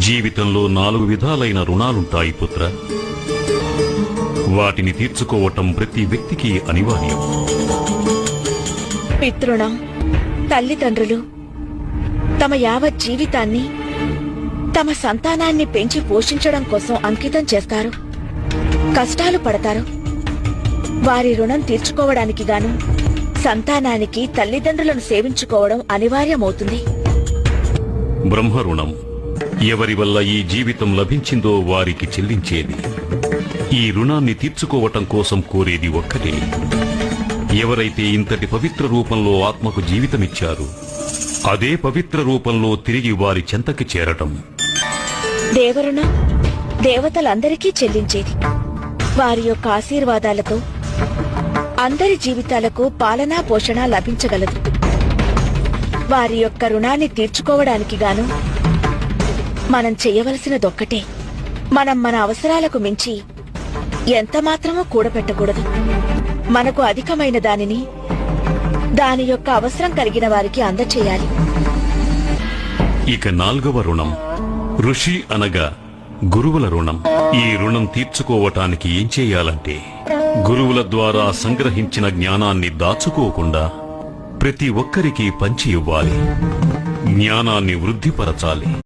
జీవితంలో 4 విధాలైన రుణాలుంటాయి పుత్ర. వాటిని తీర్చుకోవటం ప్రతి వ్యక్తికి అనివార్యం. పితృణం. తల్లిదండ్రులు తమ యావత్ జీవితాన్ని తమ సంతానాన్ని పెంచి పోషించడం కోసం అంకితం చేస్తారు, కష్టాలు పడతారు. వారి రుణం తీర్చుకోవడానికి గాను సంతానానికి తల్లిదండ్రులను సేవించుకోవడం అనివార్యమవుతుంది. బ్రహ్మరుణం. ఎవరి వల్ల ఈ జీవితం లభించిందో వారికి చెల్లించేది. ఈ రుణాన్ని తీర్చుకోవటం కోసం కోరేది ఒక్కటే. ఎవరైతే ఇంతటి పవిత్ర రూపంలో ఆత్మకు జీవితమిచ్చారో అదే పవిత్ర రూపంలో తిరిగి వారి చెంతకి చేరటం. దేవరుణం దేవతలందరికీ చెల్లించేది. వారి యొక్క ఆశీర్వాదాలతో అందరి జీవితాలకు పాలనా పోషణ లభించగలదు. వారి యొక్క రుణాన్ని తీర్చుకోవడానికి గాను మనం చెయ్యవలసినదొక్కటే. మనం మన అవసరాలకు మించి ఎంత మాత్రమూ కూడబెట్టకూడదు. మనకు అధికమైన దానిని దాని యొక్క అవసరం కలిగిన వారికి అందచేయాలి. ఇక 4వ రుణం ఋషి అనగా గురువుల రుణం. ఈ రుణం తీర్చుకోవటానికి ఏం చేయాలంటే గురువుల ద్వారా సంగ్రహించిన జ్ఞానాన్ని దాచుకోకుండా ప్రతి ఒక్కరికి పంచి ఇవ్వాలి. జ్ఞానాన్ని వృద్ధిపరచాలి.